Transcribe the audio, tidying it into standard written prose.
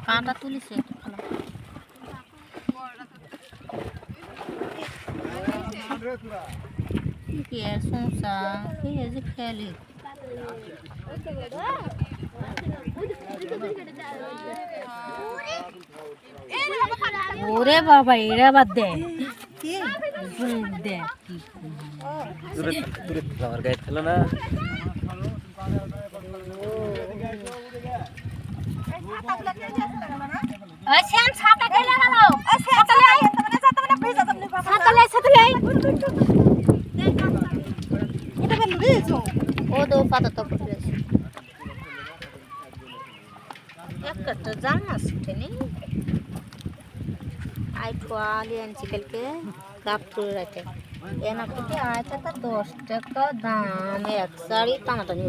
কাঁটা তুলিছে কি আর সমস্যা কি যে খেয়ালি ওরে বাবা এরা বাদ দে দে না ছাতা খেলে গেল ও দো পাতা তো একটা জানা আছে আইলি আনছি কালকে কাপ করে রাখে এনা থেকে আয়টা 10 টাকা দাম এক শাড়ি টানাটানি